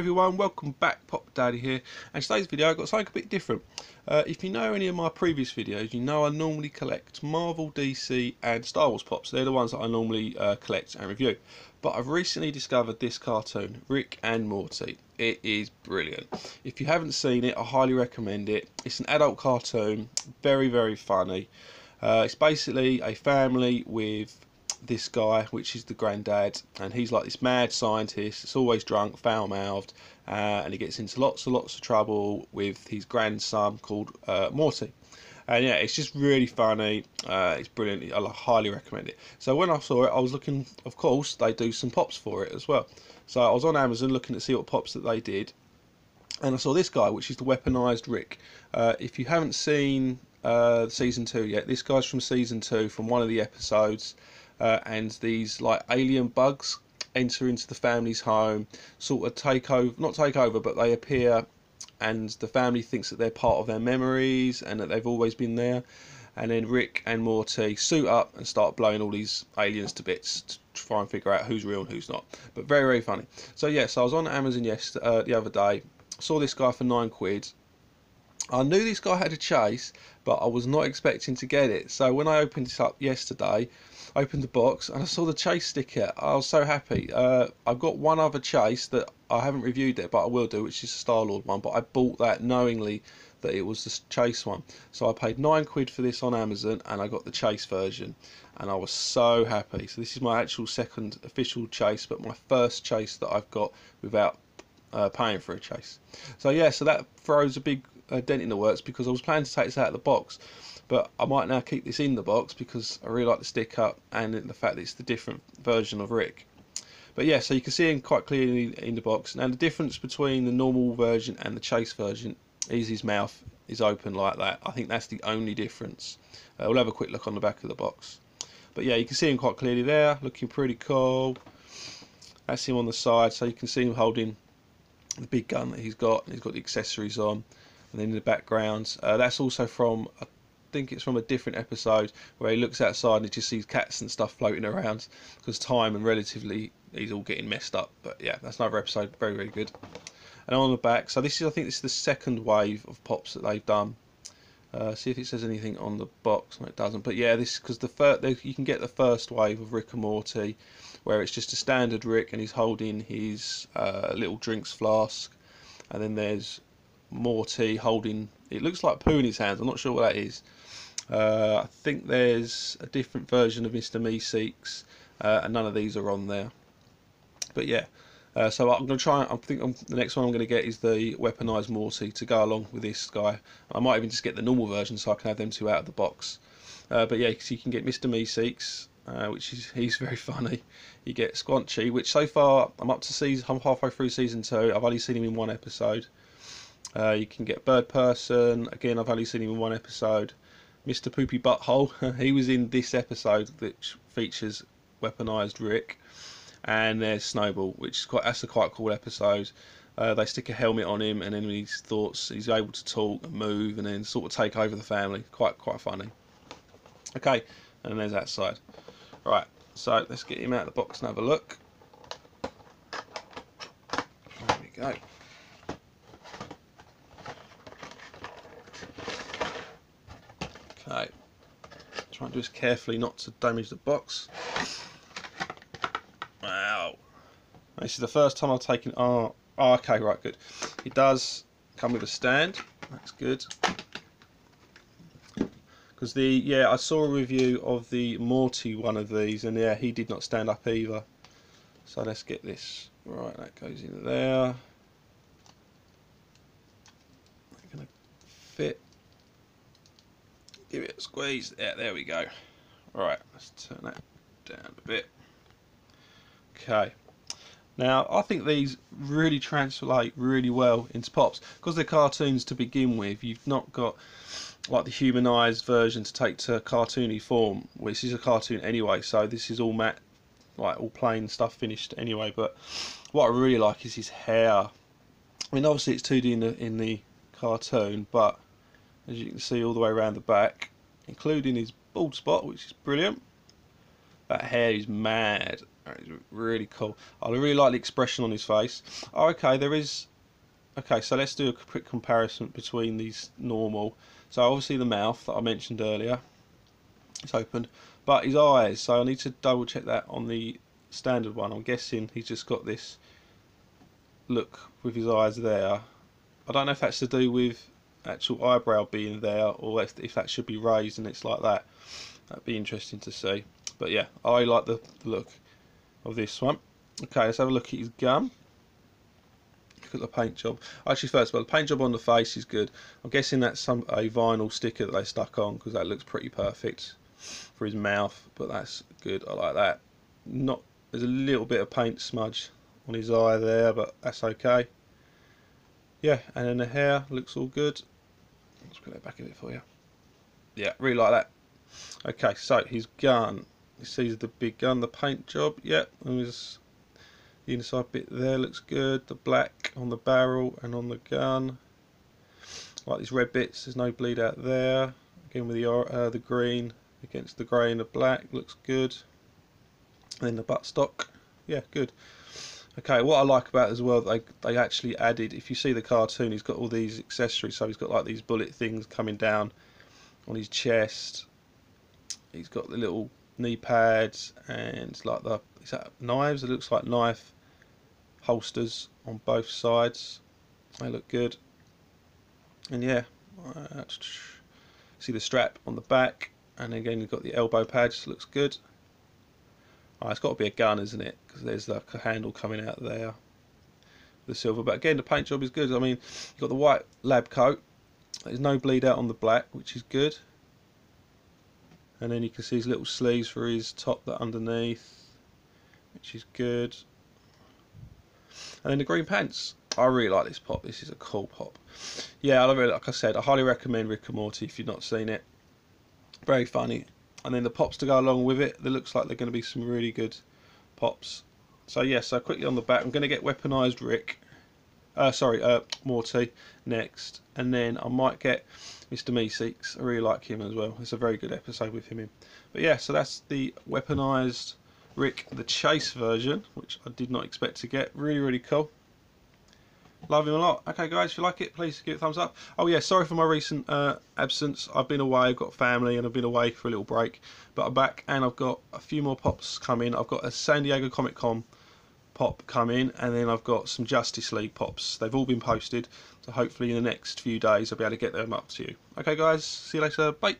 everyone, welcome back. Pop Daddy here, and today's video I've got something a bit different. If you know any of my previous videos, you know I normally collect Marvel, DC and Star Wars pops. They're the ones that I normally collect and review. But I've recently discovered this cartoon, Rick and Morty. It is brilliant. If you haven't seen it, I highly recommend it. It's an adult cartoon, very funny. It's basically a family with this guy, which is the granddad, and he's like this mad scientist. It's always drunk, foul-mouthed, and he gets into lots of trouble with his grandson called Morty. And yeah, it's just really funny. It's brilliant. I highly recommend it. So when I saw it, I was looking. Of course, they do some pops for it as well. So I was on Amazon looking to see what pops that they did, and I saw this guy, which is the Weaponized Rick. If you haven't seen season 2 yet, this guy's from season 2, from one of the episodes. And these like alien bugs enter into the family's home, sort of not take over, but they appear, and the family thinks that they're part of their memories and that they've always been there. And then Rick and Morty suit up and start blowing all these aliens to bits to try and figure out who's real and who's not. But very funny. So yes, I was on Amazon the other day, saw this guy for £9. I knew this guy had a chase, but I was not expecting to get it. So when I opened it up yesterday, opened the box and I saw the chase sticker, I was so happy. I've got one other chase that I haven't reviewed it, but I will do, which is the Star-Lord one, but I bought that knowingly that it was the chase one. So I paid £9 for this on Amazon and I got the chase version, and I was so happy. So this is my actual second official chase, but my first chase that I've got without paying for a chase. So yeah, so that throws a big dent in the works, because I was planning to take this out of the box, but I might now keep this in the box because I really like the sticker and the fact that it's the different version of Rick. But yeah, so you can see him quite clearly in the box. Now the difference between the normal version and the chase version is his mouth is open like that. I think that's the only difference. We'll have a quick look on the back of the box. But yeah, you can see him quite clearly there, looking pretty cool. That's him on the side, so you can see him holding the big gun that he's got, and he's got the accessories on. And then in the background, that's also from, I think it's from a different episode, where he looks outside and he just sees cats and stuff floating around, because time and relatively he's all getting messed up. But yeah, that's another episode, very good. And on the back, so this is, I think this is the second wave of pops that they've done. See if it says anything on the box. No, it doesn't. But yeah, this, because you can get the first wave of Rick and Morty, where it's just a standard Rick and he's holding his little drinks flask, and then there's Morty holding, it looks like poo in his hands. I'm not sure what that is. I think there's a different version of Mr. Meeseeks, and none of these are on there. But yeah, so I'm going to try, the next one I'm going to get is the Weaponized Morty to go along with this guy. I might even just get the normal version so I can have them two out of the box. But yeah, so you can get Mr. Meeseeks, he's very funny. You get Squanchy, which so far I'm halfway through season 2. I've only seen him in one episode. You can get Bird Person, again I've only seen him in one episode. Mr. Poopy Butthole, he was in this episode which features Weaponized Rick. And there's Snowball, which is that's a quite cool episode. They stick a helmet on him, and then his thoughts, he's able to talk and move, and then sort of take over the family. Quite funny. Okay, and there's that side. Right, so let's get him out of the box and have a look. There we go. Okay, try and do this carefully not to damage the box. Wow, this is the first time I've taken. Oh, okay, right, good. It does come with a stand. That's good. Because I saw a review of the Morty one of these, and yeah, he did not stand up either. So let's get this. Right, that goes in there. It's gonna fit. Give it a squeeze. Yeah, there we go. Right, let's turn that down a bit. Okay. Now, I think these really translate really well into pops. Because they're cartoons to begin with, you've not got like the humanized version to take to cartoony form. Well, this is a cartoon anyway, so this is all matte, like all plain stuff finished anyway. But what I really like is his hair. I mean, obviously it's 2D in the cartoon, but as you can see all the way around the back, including his bald spot, which is brilliant. That hair is mad. It's really cool. I really like the expression on his face. Oh, okay, there is. Okay, so let's do a quick comparison between these normal. So obviously the mouth that I mentioned earlier, it's opened, but his eyes. So I need to double check that on the standard one. I'm guessing he's just got this look with his eyes there. I don't know if that's to do with actual eyebrow being there, or if that should be raised and it's like that. That'd be interesting to see. But yeah, I like the look of this one. Okay, let's have a look at his gun. Look at the paint job. Actually, first of all, the paint job on the face is good. I'm guessing that's a vinyl sticker that they stuck on, because that looks pretty perfect for his mouth. But that's good. I like that. There's a little bit of paint smudge on his eye there, but that's okay. Yeah, and then the hair looks all good. Let's put that back a bit for you. Yeah, really like that. Okay, so his gun. You see the big gun, the paint job. Yep, and his the inside bit there looks good. The black on the barrel and on the gun. Like these red bits, there's no bleed out there. Again with the green against the grey and the black, looks good. And then the buttstock, yeah, good. Okay, what I like about it as well, they actually added, if you see the cartoon, he's got all these accessories. So he's got like these bullet things coming down on his chest. He's got the little knee pads and like is that knives? It looks like knife holsters on both sides. They look good. And yeah, see the strap on the back, and again you've got the elbow pads. Looks good. Oh, it's got to be a gun, isn't it? Because there's like a handle coming out there. The silver, but again the paint job is good. I mean, you've got the white lab coat. There's no bleed out on the black, which is good. And then you can see his little sleeves for his top that underneath, which is good. And then the green pants. I really like this pop. This is a cool pop. Yeah, like I said, I highly recommend Rick and Morty if you've not seen it. Very funny. And then the pops to go along with it. There looks like they're going to be some really good pops. So yeah, so quickly on the back, I'm going to get Weaponized Rick. Morty next, and then I might get Mr. Meeseeks. I really like him as well. It's a very good episode with him in. But yeah, so that's the Weaponized Rick, the chase version, which I did not expect to get. Really, really cool. Love him a lot. Okay guys, if you like it, please give it a thumbs up. Oh yeah, sorry for my recent absence. I've been away, I've got family, and I've been away for a little break. But I'm back, and I've got a few more pops coming. I've got a San Diego Comic Con pop come in, and then I've got some Justice League pops. They've all been posted, so hopefully in the next few days I'll be able to get them up to you. Okay guys, see you later, bye.